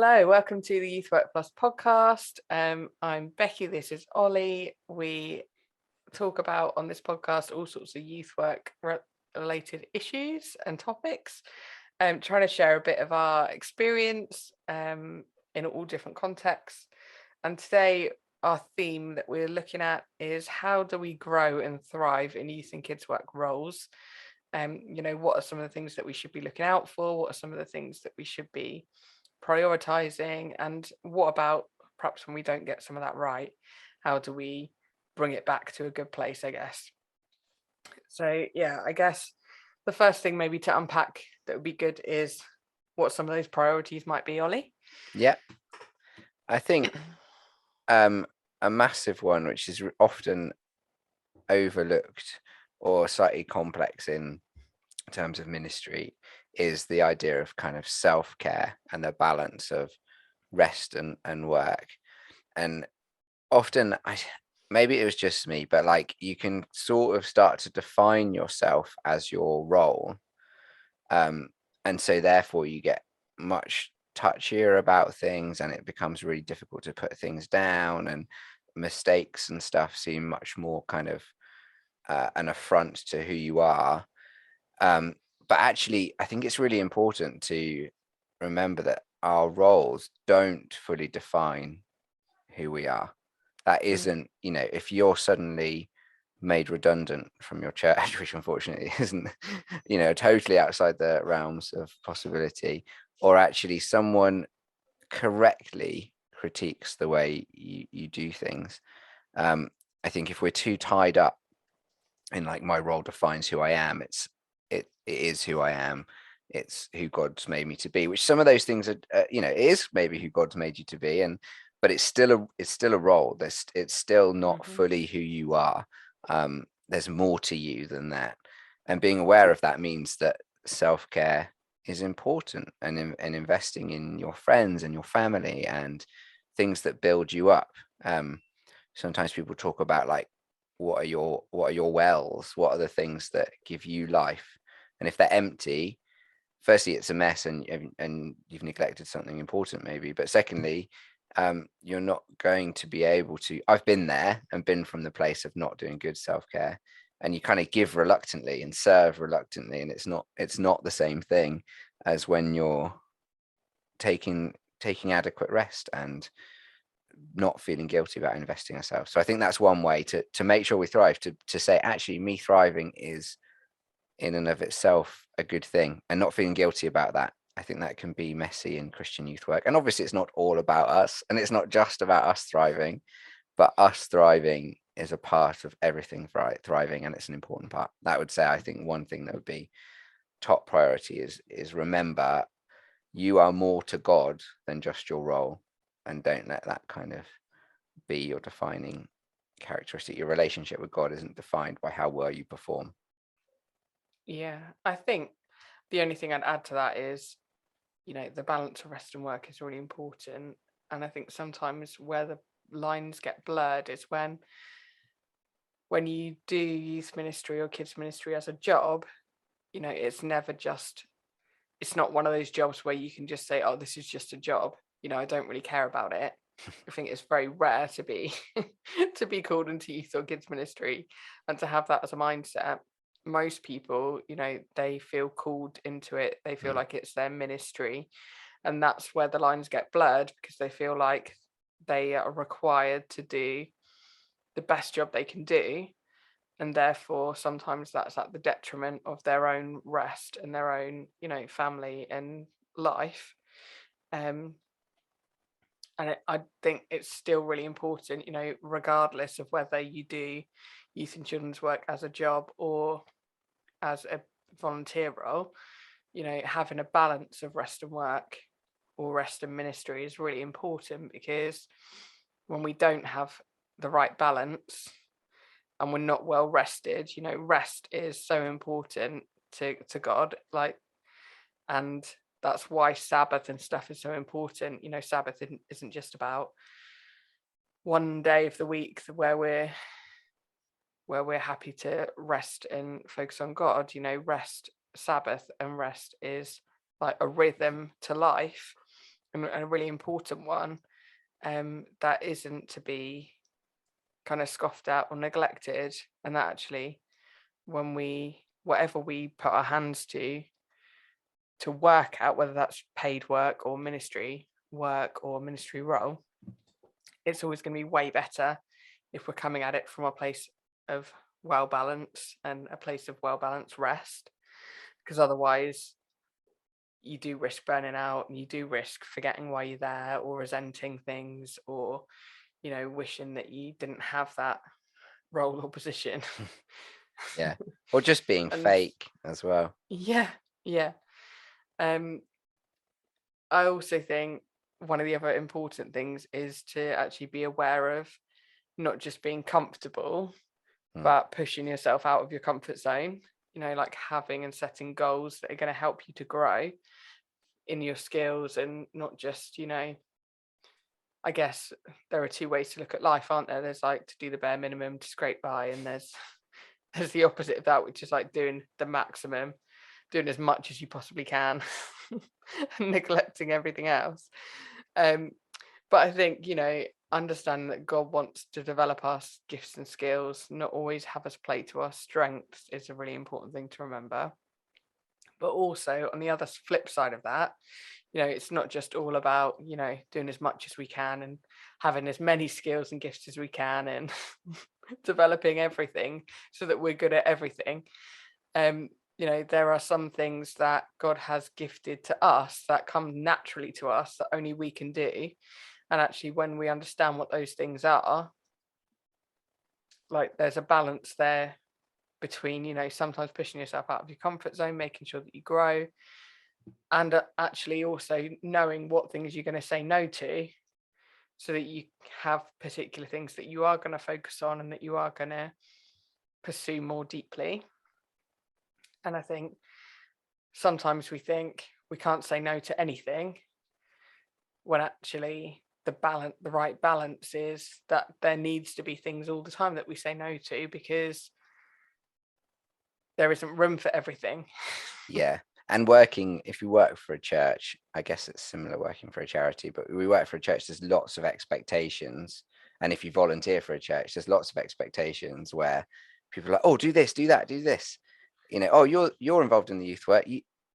Hello, welcome to the Ywk Podcast. I'm Becky, this is Olly. We talk about on this podcast all sorts of youth work related issues and topics. Trying to share a bit of our experience in all different contexts. And today our theme that we're looking at is how do we grow and thrive in youth and kids work roles? What are some of the things that we should be looking out for? What are some of the things that we should be prioritizing, and what about perhaps when we don't get some of that right, how do we bring it back to a good place, I guess. So yeah, I guess the first thing maybe to unpack that would be good is what some of those priorities might be, Ollie. Yeah, I think a massive one, which is often overlooked or slightly complex in terms of ministry, is the idea of kind of self-care and the balance of rest and work. And often maybe it was just me, but like you can sort of start to define yourself as your role. And so therefore you get much touchier about things, and it becomes really difficult to put things down, and mistakes and stuff seem much more kind of an affront to who you are. But actually, I think it's really important to remember that our roles don't fully define who we are. That isn't, if you're suddenly made redundant from your church, which unfortunately isn't, totally outside the realms of possibility, or actually someone correctly critiques the way you do things. I think if we're too tied up in like my role defines who I am, it is who I am. It's who God's made me to be, which some of those things are, it is maybe who God's made you to be. But it's still a role. It's still not fully who you are. There's more to you than that. And being aware of that means that self-care is important, and investing in your friends and your family and things that build you up. Sometimes people talk about like, what are your wells? What are the things that give you life? And if they're empty, firstly, it's a mess, and you've neglected something important maybe. But secondly, you're not going to be able to. I've been there and been from the place of not doing good self-care, and you kind of give reluctantly and serve reluctantly, and it's not the same thing as when you're taking adequate rest and not feeling guilty about investing ourselves. So I think that's one way to make sure we thrive, to say, actually, me thriving is in and of itself a good thing, and not feeling guilty about that. I think that can be messy in Christian youth work. And obviously it's not all about us, and it's not just about us thriving, but us thriving is a part of everything thriving, and it's an important part. That would say, I think one thing that would be top priority is remember you are more to God than just your role, and don't let that kind of be your defining characteristic. Your relationship with God isn't defined by how well you perform. Yeah, I think the only thing I'd add to that is, the balance of rest and work is really important. And I think sometimes where the lines get blurred is when you do youth ministry or kids ministry as a job, it's not one of those jobs where you can just say, oh, this is just a job. I don't really care about it. I think it's very rare to be to be called into youth or kids ministry and to have that as a mindset. Most people, they feel called into it. They feel like it's their ministry. And that's where the lines get blurred, because they feel like they are required to do the best job they can do. And therefore, sometimes that's at the detriment of their own rest and their own, family and life. And I think it's still really important, regardless of whether you do youth and children's work as a job or as a volunteer role, having a balance of rest and work or rest and ministry is really important, because when we don't have the right balance and we're not well rested, rest is so important to God, and that's why Sabbath and stuff is so important. Sabbath isn't just about one day of the week where we're happy to rest and focus on God. Sabbath and rest is like a rhythm to life. and a really important one, that isn't to be kind of scoffed at or neglected, and that actually whatever we put our hands to work out, whether that's paid work or ministry work or ministry role, it's always going to be way better if we're coming at it from a place of well balance and a place of well balanced rest, because otherwise you do risk burning out, and you do risk forgetting why you're there, or resenting things, or wishing that you didn't have that role or position. Yeah, or just being And fake as well. yeah, I also think one of the other important things is to actually be aware of not just being comfortable, but pushing yourself out of your comfort zone, like having and setting goals that are going to help you to grow in your skills, and not just, I guess there are two ways to look at life, aren't there? There's like to do the bare minimum to scrape by, and there's the opposite of that, which is like doing the maximum, doing as much as you possibly can, and neglecting everything else. But I think, understanding that God wants to develop our gifts and skills, not always have us play to our strengths, is a really important thing to remember. But also on the other flip side of that, it's not just all about, doing as much as we can and having as many skills and gifts as we can, and developing everything so that we're good at everything. There are some things that God has gifted to us that come naturally to us that only we can do. And actually, when we understand what those things are, like there's a balance there between, sometimes pushing yourself out of your comfort zone, making sure that you grow, and actually also knowing what things you're going to say no to, so that you have particular things that you are going to focus on and that you are going to pursue more deeply. And I think sometimes we think we can't say no to anything, when actually the right balance is that there needs to be things all the time that we say no to, because there isn't room for everything. Yeah. And if you work for a church, I guess it's similar working for a charity, but we work for a church, there's lots of expectations. And if you volunteer for a church, there's lots of expectations where people are like, oh, do this, do that, do this. Oh, you're involved in the youth work.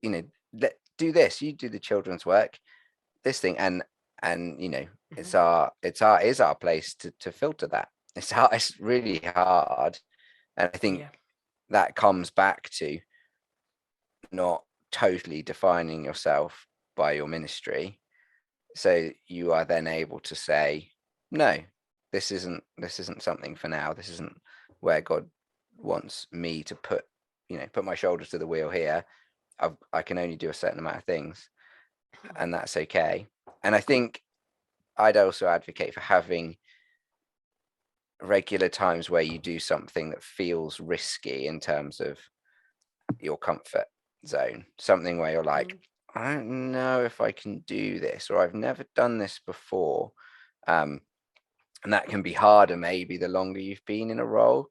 Do this, you do the children's work, this thing. And it's our place to filter that. It's really hard. And I think that comes back to not totally defining yourself by your ministry, so you are then able to say, no, this isn't something for now. This isn't where God wants me to put my shoulders to the wheel here. I can only do a certain amount of things, and that's okay. And I think I'd also advocate for having regular times where you do something that feels risky in terms of your comfort zone, something where you're like, I don't know if I can do this, or I've never done this before. And that can be harder maybe the longer you've been in a role.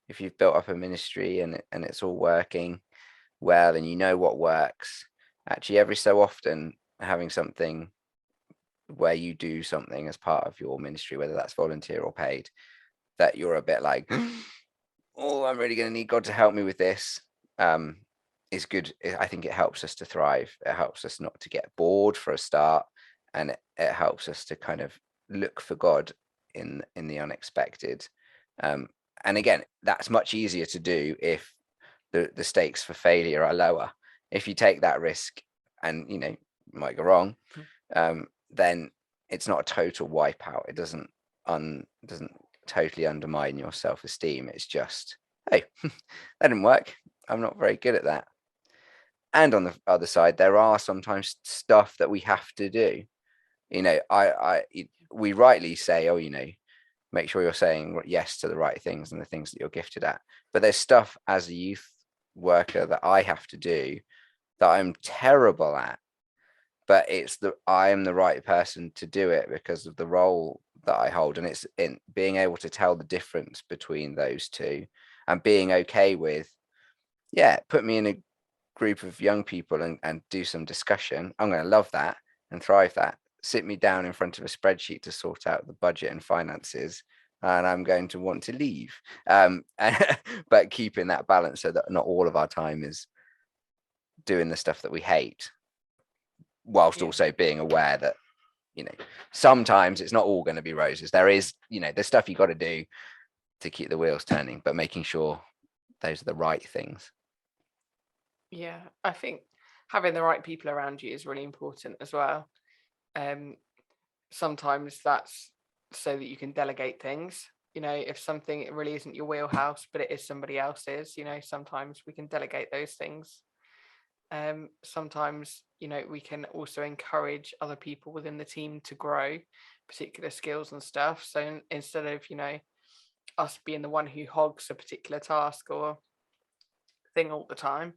If you've built up a ministry and it's all working well and you know what works, actually every so often having something where you do something as part of your ministry, whether that's volunteer or paid, that you're a bit like, oh, I'm really going to need God to help me with this, is good. I think it helps us to thrive. It helps us not to get bored for a start, and it helps us to kind of look for God in the unexpected. And again, that's much easier to do if the stakes for failure are lower. If you take that risk and you might go wrong, then it's not a total wipeout. It doesn't totally undermine your self-esteem. It's just, hey, that didn't work. I'm not very good at that. And on the other side, there are sometimes stuff that we have to do. We rightly say, oh, make sure you're saying yes to the right things and the things that you're gifted at. But there's stuff as a youth worker that I have to do that I'm terrible at, but I am the right person to do it because of the role that I hold. And it's in being able to tell the difference between those two, and being okay with, put me in a group of young people and do some discussion. I'm going to love that and thrive that. sit me down in front of a spreadsheet to sort out the budget and finances, and I'm going to want to leave. But keeping that balance so that not all of our time is doing the stuff that we hate, whilst also being aware that, sometimes it's not all going to be roses. There is, there's stuff you got to do to keep the wheels turning, but making sure those are the right things. Yeah, I think having the right people around you is really important as well. Sometimes that's so that you can delegate things. If something really isn't your wheelhouse, but it is somebody else's, sometimes we can delegate those things. Sometimes, we can also encourage other people within the team to grow particular skills and stuff. So instead of, us being the one who hogs a particular task or thing all the time,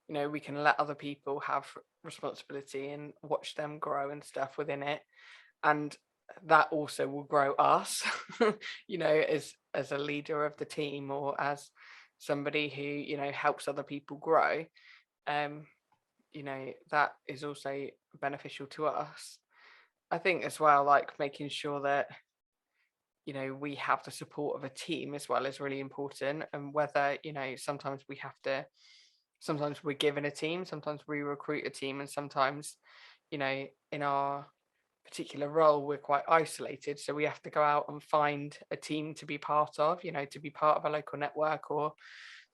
we can let other people have responsibility and watch them grow and stuff within it. And that also will grow us, as a leader of the team or as somebody who, helps other people grow. That is also beneficial to us. I think as well, like making sure that, we have the support of a team as well is really important. And whether, sometimes we're given a team, sometimes we recruit a team, and sometimes, in our particular role, we're quite isolated. So we have to go out and find a team to be part of, to be part of a local network or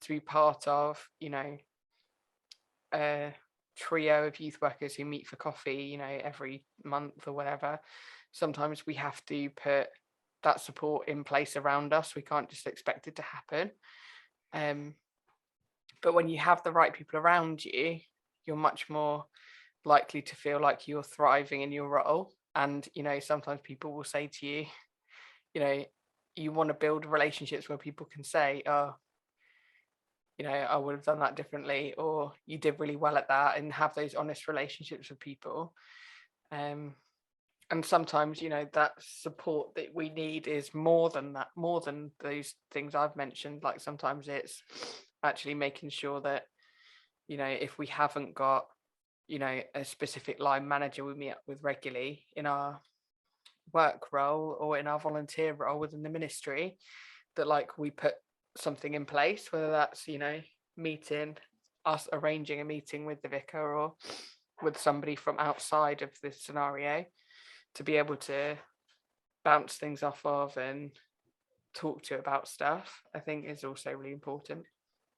to be part of, a trio of youth workers who meet for coffee, every month or whatever. Sometimes we have to put that support in place around us. We can't just expect it to happen. But when you have the right people around you, you're much more likely to feel like you're thriving in your role. And, sometimes people will say to you, you want to build relationships where people can say, oh, I would have done that differently, or you did really well at that, and have those honest relationships with people. And sometimes, that support that we need is more than that, more than those things I've mentioned. Like sometimes it's actually making sure that, if we haven't got, a specific line manager we meet up with regularly in our work role or in our volunteer role within the ministry, that like we put something in place, whether that's, arranging a meeting with the vicar or with somebody from outside of this scenario to be able to bounce things off of and talk to about stuff, I think is also really important.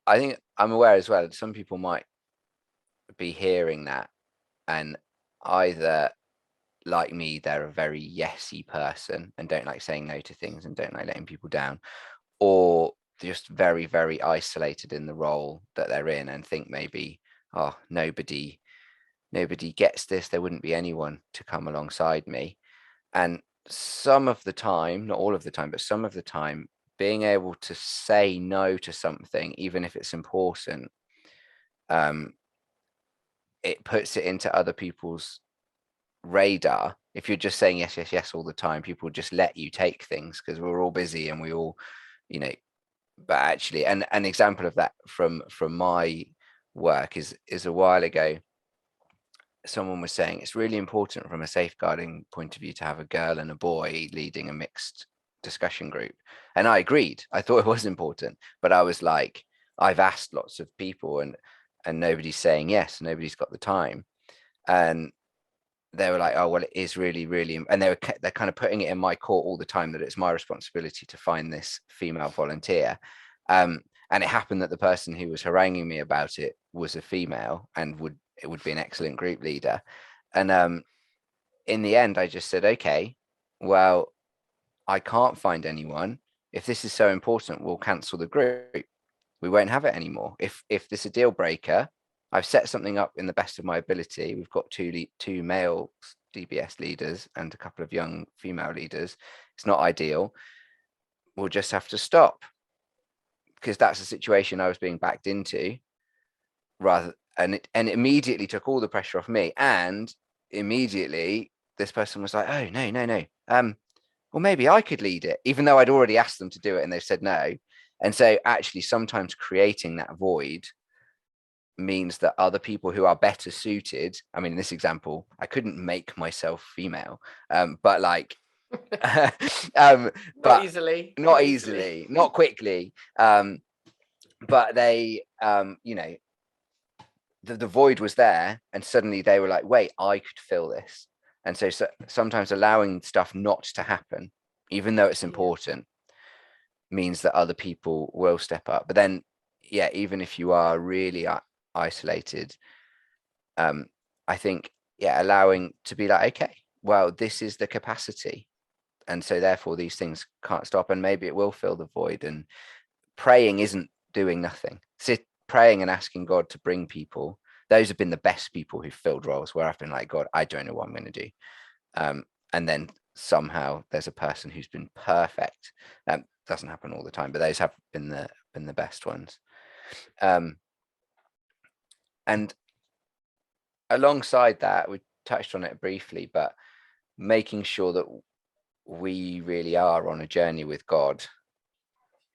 I think I'm aware as well that some people might be hearing that, and either, like me, they're a very yesy person and don't like saying no to things and don't like letting people down, or they're just very, very isolated in the role that they're in and think maybe, oh, nobody gets this, there wouldn't be anyone to come alongside me. And some of the time, not all of the time, but some of the time, being able to say no to something, even if it's important, it puts it into other people's radar. If you're just saying yes, yes, yes all the time, people just let you take things because we're all busy and we all, but actually, and an example of that from my work is a while ago, someone was saying it's really important from a safeguarding point of view to have a girl and a boy leading a mixed discussion group. And I agreed. I thought it was important, but I was like, I've asked lots of people and nobody's saying yes, nobody's got the time. And they were like, oh, well, it is really, really, and they're kind of putting it in my court all the time that it's my responsibility to find this female volunteer. And it happened that the person who was haranguing me about it was a female and would be an excellent group leader. And in the end, I just said, okay, well, I can't find anyone. If this is so important, we'll cancel the group. We won't have it anymore. If this is a deal breaker, I've set something up in the best of my ability. We've got two male DBS leaders and a couple of young female leaders. It's not ideal. We'll just have to stop, because that's the situation I was being backed into. And it immediately took all the pressure off me. And immediately this person was like, oh, no. Well, maybe I could lead it, even though I'd already asked them to do it and they've said no. And so actually sometimes creating that void means that other people who are better suited, I mean, in this example, I couldn't make myself female, but like, not but easily, not easily, not quickly, but they, the void was there, and suddenly they were like, wait, I could fill this. And so sometimes allowing stuff not to happen, even though it's important, means that other people will step up. But then, yeah, even if you are really isolated, I think, yeah, allowing to be like, okay, well, this is the capacity, and so therefore these things can't stop, and maybe it will fill the void. And praying isn't doing nothing. Praying and asking God to bring people, those have been the best people who've filled roles where I've been like, God, I don't know what I'm going to do, and then somehow there's a person who's been perfect. Doesn't happen all the time, but those have been the best ones. And alongside that, we touched on it briefly, but making sure that we really are on a journey with God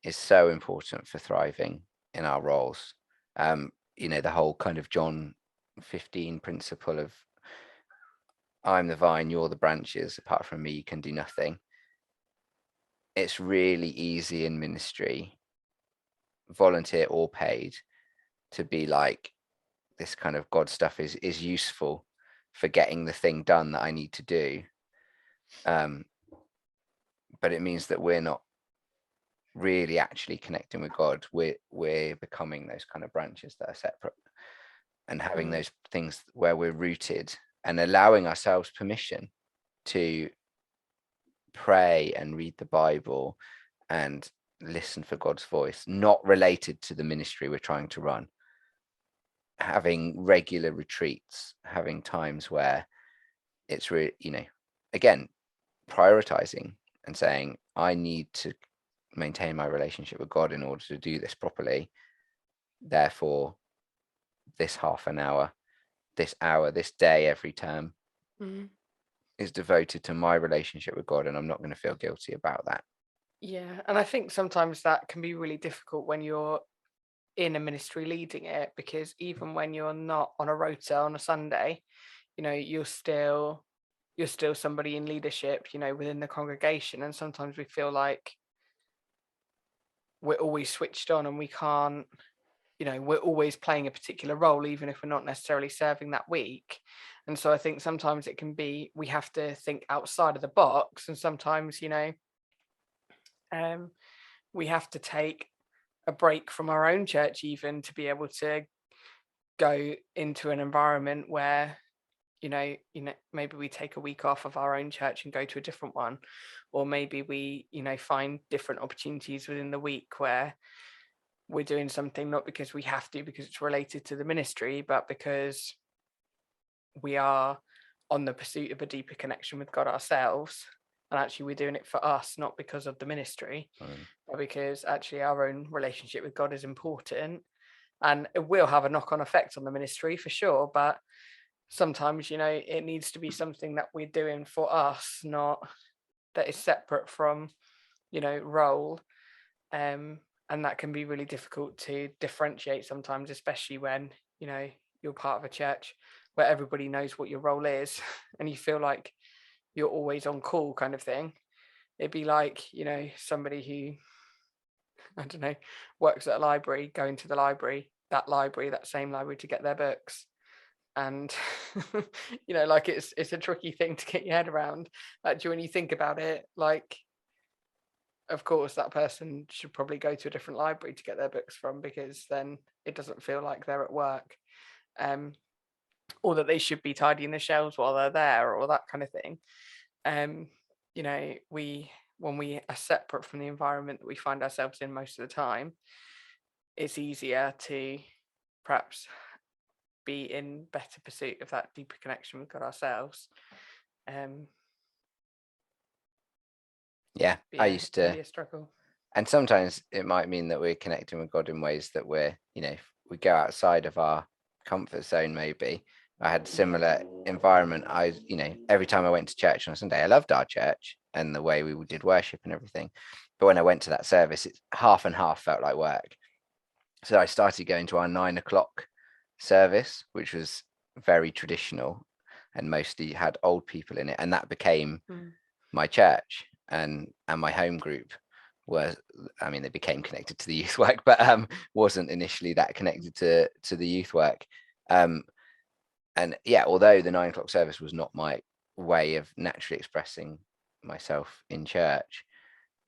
is so important for thriving in our roles. The whole kind of John 15 principle of I'm the vine, you're the branches, apart from me you can do nothing. It's really easy in ministry, volunteer or paid, to be like, this kind of God stuff is useful for getting the thing done that I need to do. But it means that we're not really actually connecting with God. We're becoming those kind of branches that are separate, and having those things where we're rooted, and allowing ourselves permission to pray and read the Bible and listen for God's voice, not related to the ministry we're trying to run. Having regular retreats, having times where it's really, again, prioritizing and saying, I need to maintain my relationship with God in order to do this properly. Therefore, this half an hour, this hour, this day, every term is devoted to my relationship with God, and I'm not going to feel guilty about that. Yeah, and I think sometimes that can be really difficult when you're in a ministry leading it, because even when you're not on a rota on a Sunday, you're still somebody in leadership, within the congregation, and sometimes we feel like we're always switched on and we can't, we're always playing a particular role, even if we're not necessarily serving that week. And so I think sometimes it can be, we have to think outside of the box, and sometimes, we have to take a break from our own church even to be able to go into an environment where maybe we take a week off of our own church and go to a different one, or maybe we find different opportunities within the week where we're doing something not because we have to, because it's related to the ministry, but because we are on the pursuit of a deeper connection with God ourselves. And actually we're doing it for us, not because of the ministry, but because actually our own relationship with God is important. And it will have a knock-on effect on the ministry for sure, but sometimes it needs to be something that we're doing for us, not that is separate from role. And that can be really difficult to differentiate sometimes, especially when you're part of a church where everybody knows what your role is and you feel like you're always on call kind of thing. It'd be like somebody who, I don't know, works at a library, going to the library, that same library to get their books. And like it's a tricky thing to get your head around. Actually, when you think about it, like, of course that person should probably go to a different library to get their books from, because then it doesn't feel like they're at work, or that they should be tidying the shelves while they're there, or that kind of thing. When we are separate from the environment that we find ourselves in most of the time, it's easier to perhaps be in better pursuit of that deeper connection with God ourselves. I used to be a struggle. And sometimes it might mean that we're connecting with God in ways that we're, we go outside of our comfort zone. Maybe I had a similar environment. Every time I went to church on a Sunday, I loved our church and the way we did worship and everything. But when I went to that service, it's half and half, felt like work. So I started going to our 9 o'clock service, which was very traditional and mostly had old people in it, and that became my church. And my home group was, I mean, they became connected to the youth work, but wasn't initially that connected to the youth work. And yeah, although the 9 o'clock service was not my way of naturally expressing myself in church,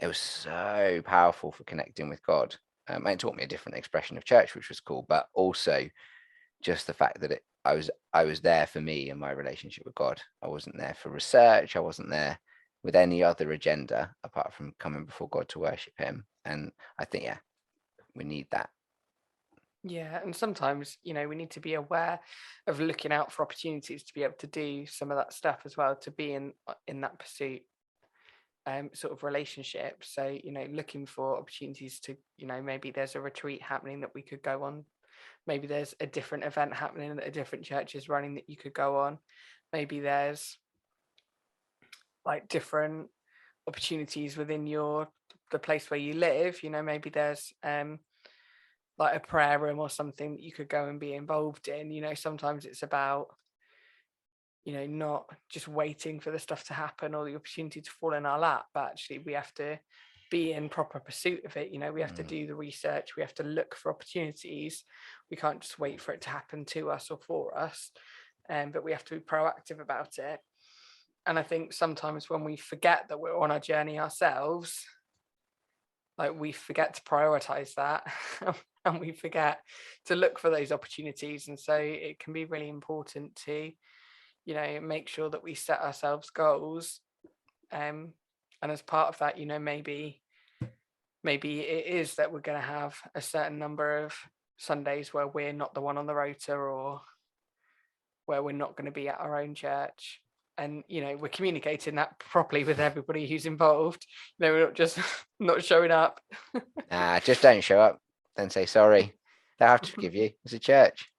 it was so powerful for connecting with God. And it taught me a different expression of church, which was cool, but also just the fact that I was there for me and my relationship with God. I wasn't there for research. I wasn't there with any other agenda apart from coming before God to worship him. And I think, yeah, we need that. Yeah, and sometimes, we need to be aware of looking out for opportunities to be able to do some of that stuff as well, to be in that pursuit sort of relationship. So, looking for opportunities to, maybe there's a retreat happening that we could go on. Maybe there's a different event happening that a different church is running that you could go on. Maybe there's like different opportunities within the place where you live. Maybe there's like a prayer room or something that you could go and be involved in. Sometimes it's about not just waiting for the stuff to happen or the opportunity to fall in our lap, but actually we have to be in proper pursuit of it. We have to do the research, we have to look for opportunities. We can't just wait for it to happen to us or for us, but we have to be proactive about it. And I think sometimes when we forget that we're on our journey ourselves, like we forget to prioritize that and we forget to look for those opportunities. And so it can be really important to make sure that we set ourselves goals, and as part of that, maybe it is that we're going to have a certain number of Sundays where we're not the one on the rota, or where we're not going to be at our own church, and we're communicating that properly with everybody who's involved. We're not just not showing up. Just don't show up, then say sorry. They'll have to forgive you. It's a church.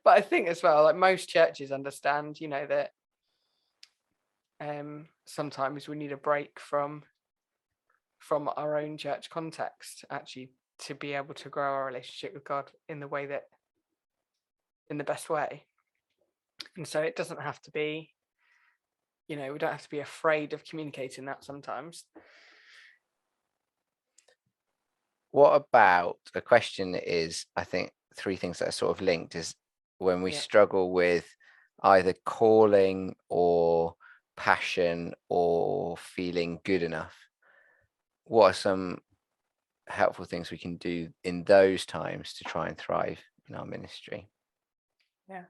But I think as well, like most churches understand, that sometimes we need a break from our own church context, actually, to be able to grow our relationship with God in the best way. And so it doesn't have to be, we don't have to be afraid of communicating that sometimes. What about a question that is, I think, 3 things that are sort of linked is when we struggle with either calling or passion or feeling good enough, what are some helpful things we can do in those times to try and thrive in our ministry? Yeah.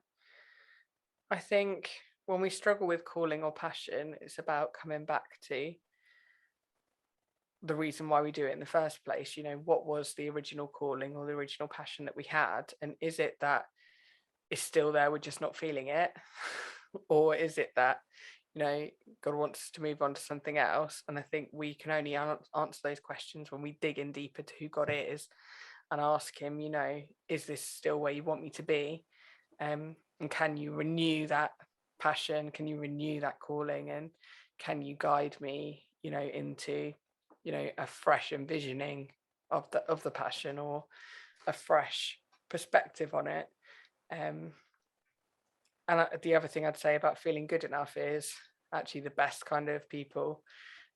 I think when we struggle with calling or passion, it's about coming back to the reason why we do it in the first place. What was the original calling or the original passion that we had? And is it that it's still there, we're just not feeling it? Or is it that, God wants us to move on to something else? And I think we can only answer those questions when we dig in deeper to who God is and ask him, is this still where you want me to be? And can you renew that passion? Can you renew that calling? And can you guide me, into a fresh envisioning of the passion, or a fresh perspective on it? And the other thing I'd say about feeling good enough is actually the best kind of people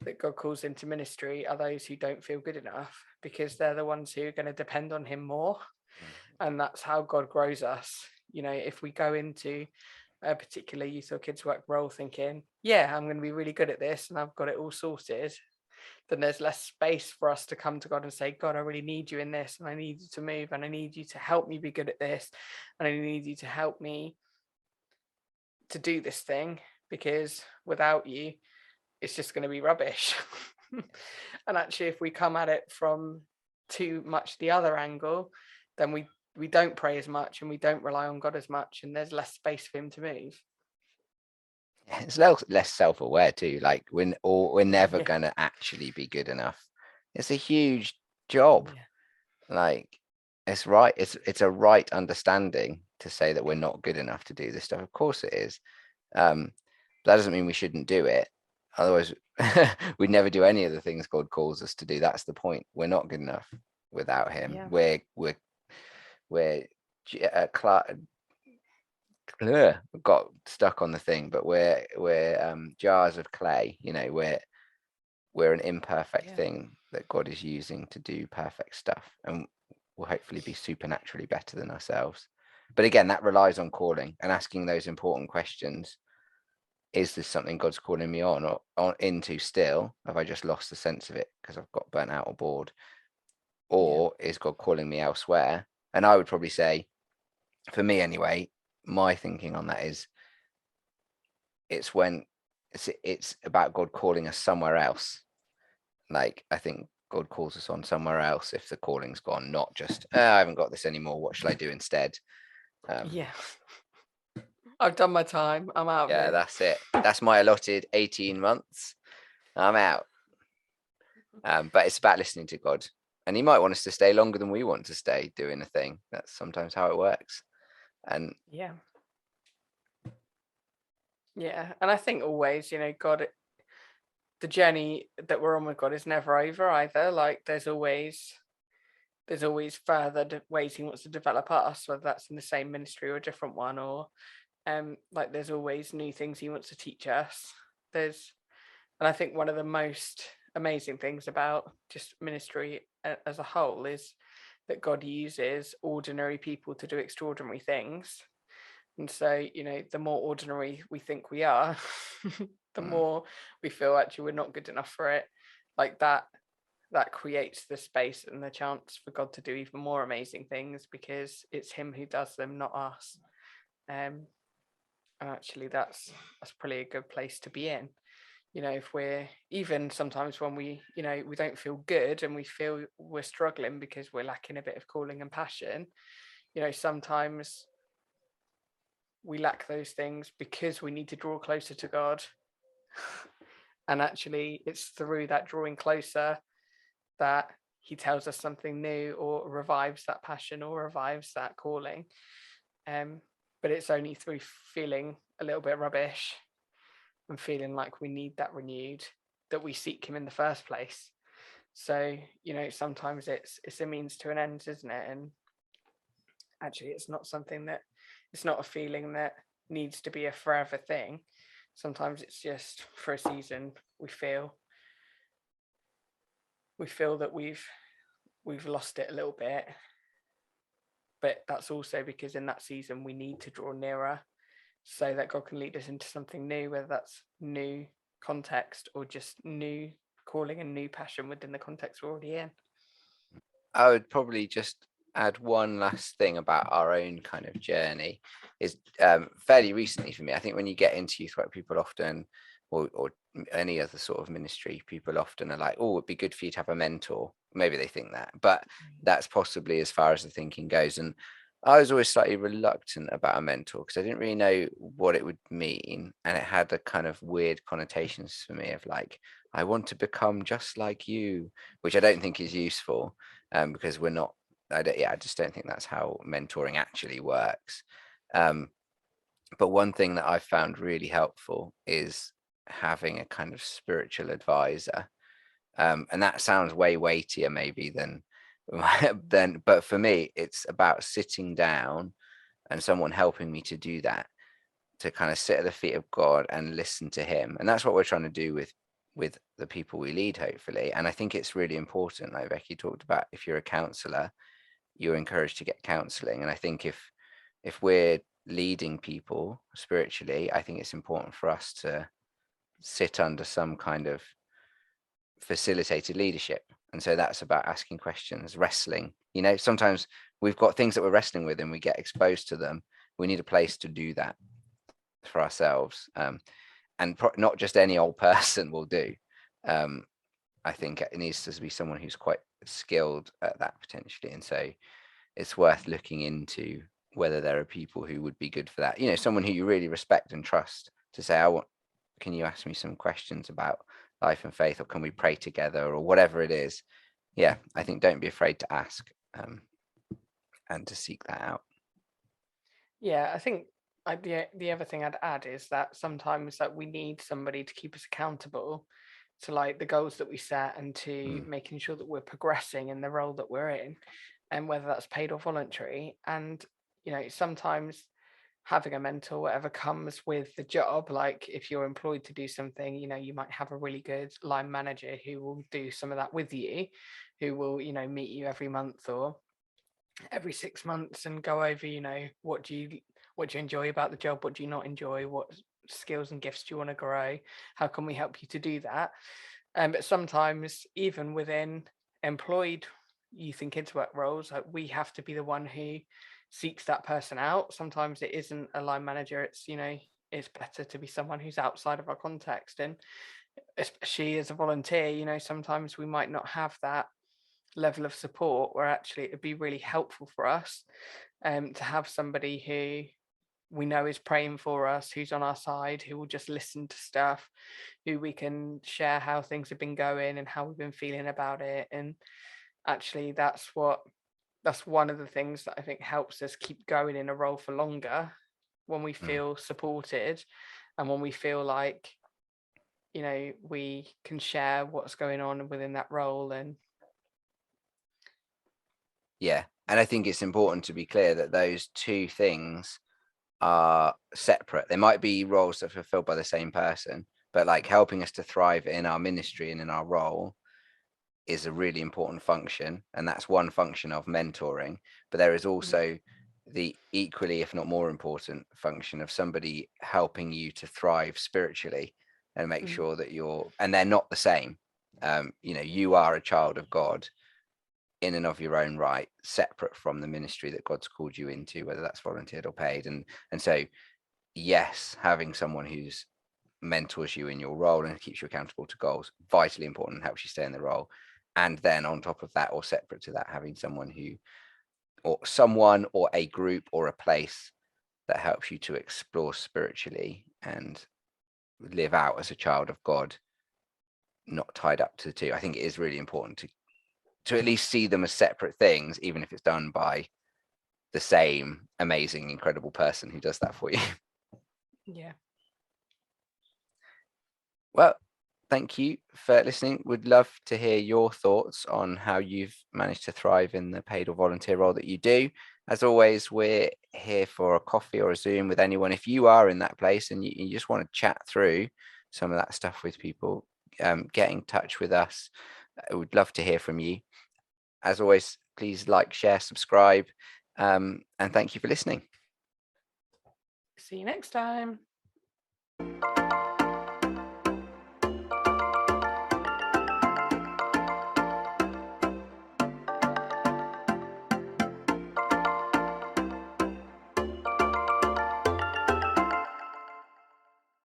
that God calls into ministry are those who don't feel good enough, because they're the ones who are going to depend on him more. And that's how God grows us. If we go into a particular youth or kids work role thinking, yeah, I'm going to be really good at this and I've got it all sorted, then there's less space for us to come to God and say, God, I really need you in this, and I need you to move, and I need you to help me be good at this, and I need you to help me to do this thing, because without you, it's just going to be rubbish. And actually, if we come at it from too much the other angle, then we don't pray as much and we don't rely on God as much, and there's less space for him to move. It's less self-aware too. Like we're never gonna actually be good enough. It's a huge job. Like it's right. It's a right understanding to say that we're not good enough to do this stuff. Of course it is. But that doesn't mean we shouldn't do it. Otherwise, we'd never do any of the things God calls us to do. That's the point. We're not good enough without him. We're got stuck on the thing, but we're jars of clay. We're an imperfect thing that God is using to do perfect stuff, and will hopefully be supernaturally better than ourselves. But again, that relies on calling and asking those important questions. Is this something God's calling me on or into still? Have I just lost the sense of it because I've got burnt out or bored? Or is God calling me elsewhere? And I would probably say, for me anyway, my thinking on that is it's when it's about God calling us somewhere else. Like, I think God calls us on somewhere else if the calling's gone, not just, I haven't got this anymore, what shall I do instead? I've done my time, I'm out of Yeah, here. that's it. That's my allotted 18 months. I'm out. But it's about listening to God. And he might want us to stay longer than we want to stay doing a thing. That's sometimes how it works. And yeah, and I think always, God, the journey that we're on with God is never over either. Like there's always further ways he wants to develop us, whether that's in the same ministry or a different one, or like there's always new things he wants to teach us. And I think one of the most amazing things about just ministry as a whole is that God uses ordinary people to do extraordinary things. And so, the more ordinary we think we are, the more we feel actually we're not good enough for it. Like that creates the space and the chance for God to do even more amazing things because it's him who does them, not us. And actually that's probably a good place to be in. If we're even sometimes when we don't feel good and we feel we're struggling because we're lacking a bit of calling and passion, sometimes we lack those things because we need to draw closer to God. And actually it's through that drawing closer that he tells us something new or revives that passion or revives that calling. But it's only through feeling a little bit rubbish and feeling like we need that renewed that we seek him in the first place. So, sometimes it's a means to an end, isn't it? And actually it's not a feeling that needs to be a forever thing. Sometimes it's just for a season we feel that we've lost it a little bit. But that's also because in that season we need to draw nearer so that God can lead us into something new, whether that's new context or just new calling and new passion within the context we're already in. I would probably just add one last thing about our own kind of journey is fairly recently for me. I think when you get into youth work, people often, or any other sort of ministry, people often are like, oh, it'd be good for you to have a mentor. Maybe they think that, but that's possibly as far as the thinking goes. And I was always slightly reluctant about a mentor because I didn't really know what it would mean. And it had a kind of weird connotations for me of like, I want to become just like you, which I don't think is useful because we're not, I just don't think that's how mentoring actually works. But one thing that I've found really helpful is having a kind of spiritual advisor. And that sounds way weightier maybe than but for me it's about sitting down and someone helping me to do that, to kind of sit at the feet of God and listen to him. And that's what we're trying to do with the people we lead, hopefully. And I think it's really important, like Becky talked about, if you're a counselor, you're encouraged to get counseling. And I think if we're leading people spiritually, I think it's important for us to sit under some kind of facilitated leadership. And so that's about asking questions, wrestling. Sometimes we've got things that we're wrestling with and we get exposed to them. We need a place to do that for ourselves. And not just any old person will do. I think it needs to be someone who's quite skilled at that potentially. And so it's worth looking into whether there are people who would be good for that. Someone who you really respect and trust to say, can you ask me some questions about life and faith, or can we pray together, or whatever it is. Yeah, I think don't be afraid to ask and to seek that out. Yeah, I think the other thing I'd add is that sometimes that we need somebody to keep us accountable to like the goals that we set and to making sure that we're progressing in the role that we're in, and whether that's paid or voluntary. And sometimes having a mentor, whatever comes with the job, like if you're employed to do something, you might have a really good line manager who will do some of that with you, who will, meet you every month or every 6 months and go over, what do you enjoy about the job, what do you not enjoy, what skills and gifts do you want to grow, how can we help you to do that. But sometimes even within employed youth and kids work roles, like we have to be the one who seeks that person out. Sometimes it isn't a line manager, it's it's better to be someone who's outside of our context. And especially as a volunteer, sometimes we might not have that level of support where actually it'd be really helpful for us to have somebody who we know is praying for us, who's on our side, who will just listen to stuff, who we can share how things have been going and how we've been feeling about it. And actually that's one of the things that I think helps us keep going in a role for longer, when we feel supported and when we feel like we can share what's going on within that role. And Yeah, and I think it's important to be clear that those two things are separate. They might be roles that are fulfilled by the same person, but like helping us to thrive in our ministry and in our role is a really important function, and that's one function of mentoring. But there is also the equally, if not more important function of somebody helping you to thrive spiritually and make sure that and they're not the same. You are a child of God in and of your own right, separate from the ministry that God's called you into, whether that's volunteered or paid. And so, yes, having someone who's mentors you in your role and keeps you accountable to goals, vitally important, and helps you stay in the role. And then on top of that, or separate to that, having someone or a group or a place that helps you to explore spiritually and live out as a child of God, not tied up to the two. I think it is really important to at least see them as separate things, even if it's done by the same amazing, incredible person who does that for you. Yeah. Well, thank you for listening. Would love to hear your thoughts on how you've managed to thrive in the paid or volunteer role that you do. As always, we're here for a coffee or a Zoom with anyone. If you are in that place and you just want to chat through some of that stuff with people, get in touch with us. I would love to hear from you. As always, please like, share, subscribe, and thank you for listening. See you next time.